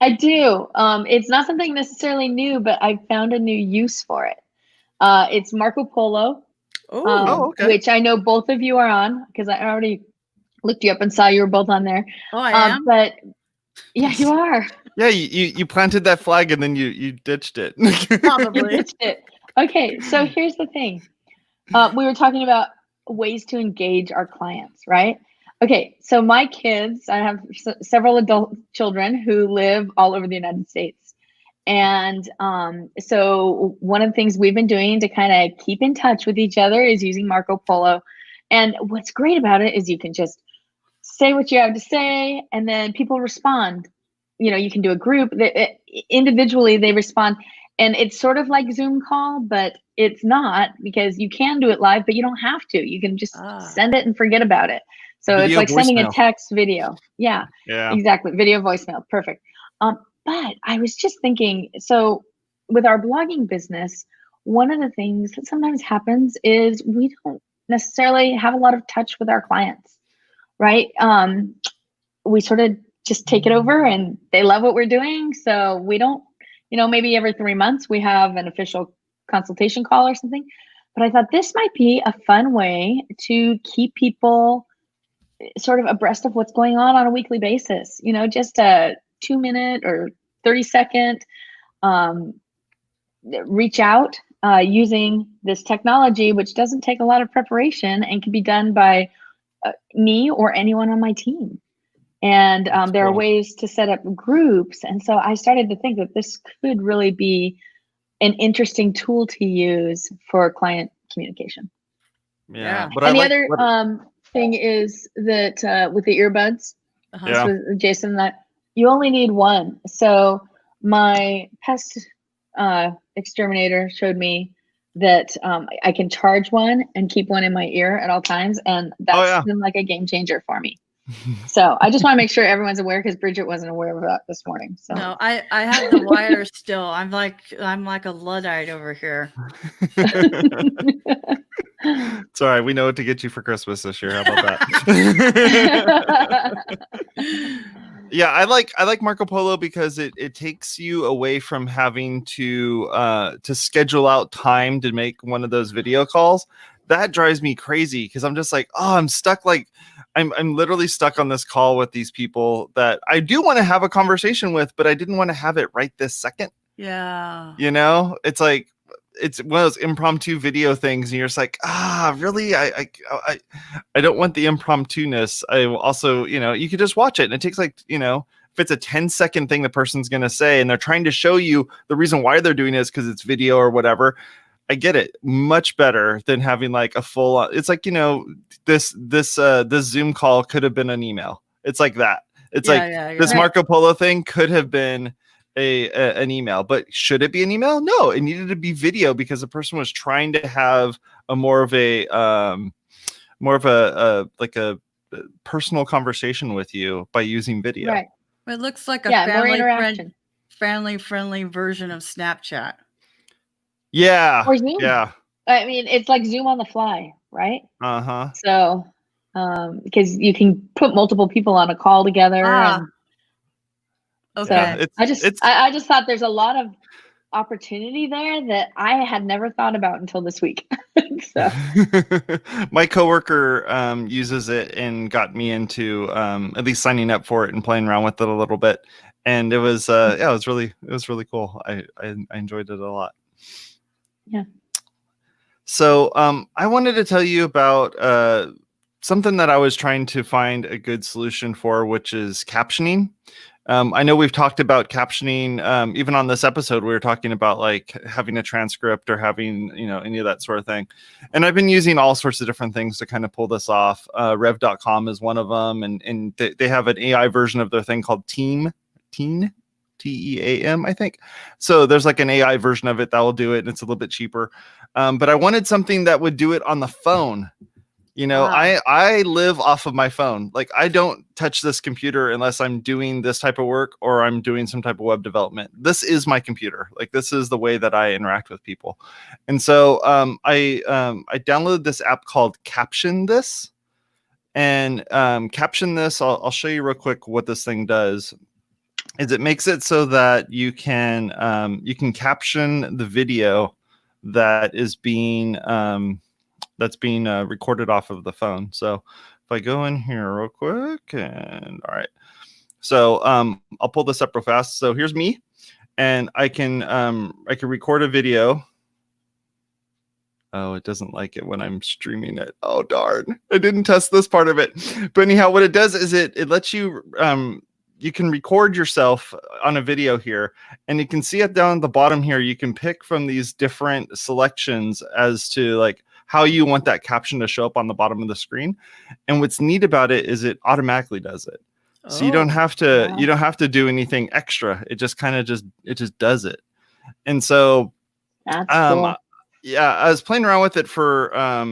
I do. It's not something necessarily new, but I found a new use for it. It's Marco Polo, okay. which I know both of you are on because I already looked you up and saw you were both on there. Oh, I am? But yeah, you are. Yeah, you planted that flag and then you ditched it. Probably. You ditched it. Okay, so here's the thing. We were talking about ways to engage our clients, right? Okay, so my kids, I have several adult children who live all over the United States. And so one of the things we've been doing to kind of keep in touch with each other is using Marco Polo. And what's great about it is you can just say what you have to say, and then people respond. You know, you can do a group that individually they respond. And it's sort of like Zoom call, but it's not, because you can do it live, but you don't have to. You can just send it and forget about it. So Video it's like sending a voicemail. text video. Yeah, exactly. Video voicemail. Perfect. But I was just thinking, so with our blogging business, one of the things that sometimes happens is we don't necessarily have a lot of touch with our clients, right? We sort of just take it over and they love what we're doing. So we don't, you know, maybe every 3 months we have an official consultation call or something. But I thought this might be a fun way to keep people sort of abreast of what's going on a weekly basis. You know, just a 2-minute or 30-second reach out using this technology, which doesn't take a lot of preparation and can be done by me or anyone on my team. And there are ways to set up groups. And so I started to think that this could really be an interesting tool to use for client communication. Yeah. But and the other thing is that with the earbuds, this was Jason and I, you only need one. So my pest exterminator showed me that I can charge one and keep one in my ear at all times. And that's been like a game changer for me. So I just want to make sure everyone's aware, because Bridget wasn't aware of that this morning. So no, I have the wire still. I'm like a Luddite over here. It's all right. We know what to get you for Christmas this year. How about that? Yeah, I like Marco Polo because it takes you away from having to schedule out time to make one of those video calls. That drives me crazy because I'm just like, oh, I'm stuck. Like I'm literally stuck on this call with these people that I do want to have a conversation with, but I didn't want to have it right this second. Yeah. You know, it's like, it's one of those impromptu video things, and you're just like, really? I don't want the impromptu-ness. I also, you know, you could just watch it, and it takes like, you know, if it's a 10-second thing the person's gonna say, and they're trying to show you the reason why they're doing this because it's video or whatever. I get it. Much better than having like a full. It's like, you know, this Zoom call could have been an email. It's like that. It's this Marco Polo thing could have been an email, but should it be an email? No, it needed to be video because the person was trying to have a more of a personal conversation with you by using video. Right. It looks like a family-friendly version of Snapchat. Yeah. Or Zoom. Yeah. I mean, it's like Zoom on the fly, right? So, because you can put multiple people on a call together. And okay. So I just thought there's a lot of opportunity there that I had never thought about until this week. So. My coworker uses it and got me into at least signing up for it and playing around with it a little bit. And it was it was really cool. I enjoyed it a lot. Yeah. So I wanted to tell you about something that I was trying to find a good solution for, which is captioning. I know we've talked about captioning, even on this episode, we were talking about like having a transcript or having, any of that sort of thing. And I've been using all sorts of different things to kind of pull this off. Rev.com is one of them. And they have an AI version of their thing called Team, Team, I think. So there's like an AI version of it that will do it. And it's a little bit cheaper. But I wanted something that would do it on the phone. Wow. I live off of my phone. Like I don't touch this computer unless I'm doing this type of work or I'm doing some type of web development. This is my computer. Like this is the way that I interact with people. And so I downloaded this app called Caption This. And Caption This, I'll show you real quick what this thing does. Is it makes it so that you can caption the video that is being recorded off of the phone. So if I go in here real quick and all right. So I'll pull this up real fast. So here's me and I can record a video. Oh, it doesn't like it when I'm streaming it. Oh, darn. I didn't test this part of it. But anyhow, what it does is it lets you you can record yourself on a video here, and you can see it down at the bottom here. You can pick from these different selections as to like how you want that caption to show up on the bottom of the screen. And what's neat about it is it automatically does it. So you don't have to do anything extra. It just kind of just does it. And so that's cool. Yeah, I was playing around with it for a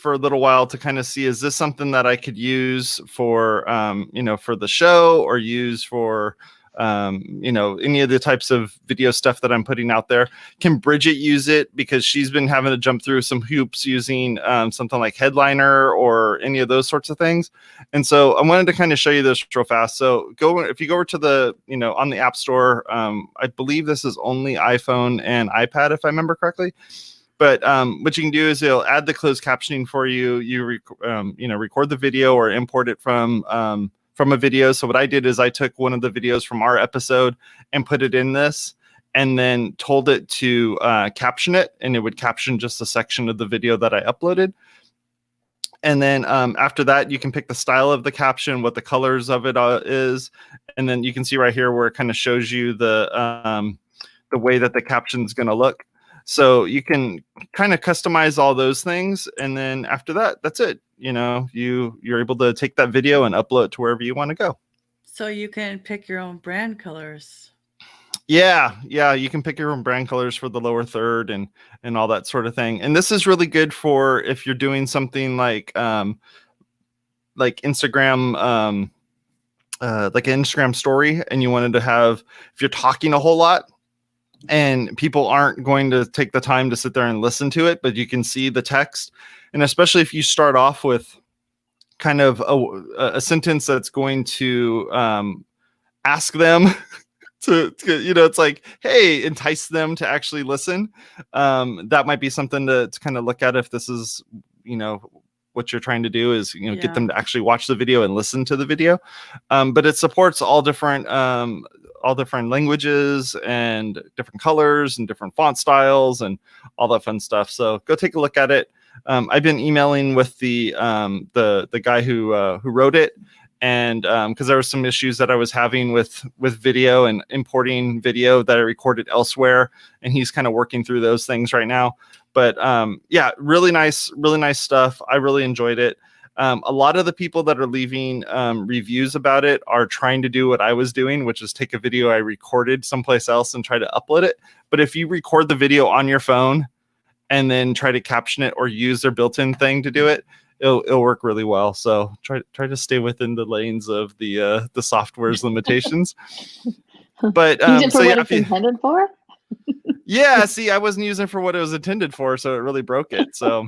little while to kind of see, is this something that I could use for for the show or use for any of the types of video stuff that I'm putting out there. Can Bridget use it? Because she's been having to jump through some hoops using something like Headliner or any of those sorts of things. And so I wanted to kind of show you this real fast. So if you go over to the, on the App Store, I believe this is only iPhone and iPad, if I remember correctly. But what you can do is it'll add the closed captioning for you. You record the video or import it from a video. So what I did is I took one of the videos from our episode and put it in this, and then told it to caption it, and it would caption just a section of the video that I uploaded. And then after that, you can pick the style of the caption, what the colors of it is, and then you can see right here where it kind of shows you the way that the caption is going to look. So you can kind of customize all those things. And then after that, that's it. You're able to take that video and upload it to wherever you want to go. So you can pick your own brand colors. Yeah. You can pick your own brand colors for the lower third and all that sort of thing. And this is really good for if you're doing something like Instagram, like an Instagram story, and you wanted to have, if you're talking a whole lot, and people aren't going to take the time to sit there and listen to it, but you can see the text. And especially if you start off with kind of a sentence that's going to ask them to it's like, hey, entice them to actually listen. That might be something to kind of look at if this is, what you're trying to do is, get them to actually watch the video and listen to the video. But it supports all different languages and different colors and different font styles and all that fun stuff. So go take a look at it. I've been emailing with the guy who wrote it, and because there were some issues that I was having with video and importing video that I recorded elsewhere, and he's kind of working through those things right now. But really nice stuff. I really enjoyed it. A lot of the people that are leaving reviews about it are trying to do what I was doing, which is take a video I recorded someplace else and try to upload it. But if you record the video on your phone and then try to caption it or use their built-in thing to do it, it'll work really well. So try to stay within the lanes of the software's limitations. But use it for what it's intended for. Yeah, see, I wasn't using it for what it was intended for, so it really broke it. So.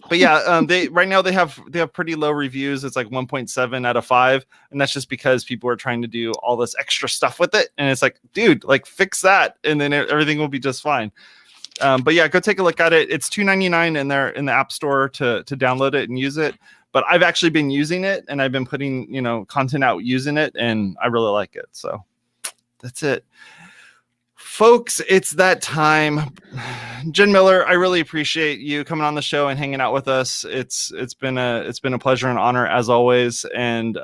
But yeah, they have pretty low reviews. It's like 1.7 out of 5, and that's just because people are trying to do all this extra stuff with it, and it's like, dude, like fix that, and then everything will be just fine. But yeah, go take a look at it. It's $2.99 in the App Store to download it and use it. But I've actually been using it, and I've been putting content out using it, and I really like it. So that's it. Folks, it's that time. Jen Miller, I really appreciate you coming on the show and hanging out with us. It's been a pleasure and honor as always, and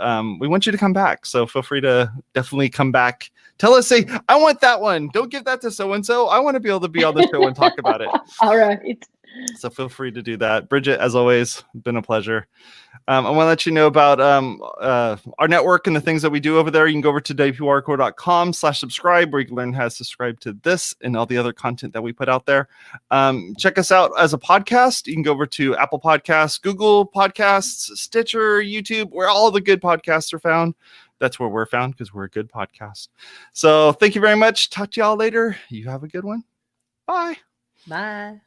we want you to come back. So feel free to definitely come back. Tell us, say, I want that one. Don't give that to so and so. I want to be able to be on the show and talk about it. All right. So feel free to do that. Bridget, as always, been a pleasure. I want to let you know about our network and the things that we do over there. You can go over to WPwatercooler.com/subscribe, where you can learn how to subscribe to this and all the other content that we put out there. Check us out as a podcast. You can go over to Apple Podcasts, Google Podcasts, Stitcher, YouTube, where all the good podcasts are found. That's where we're found because we're a good podcast. So thank you very much. Talk to y'all later. You have a good one. Bye. Bye.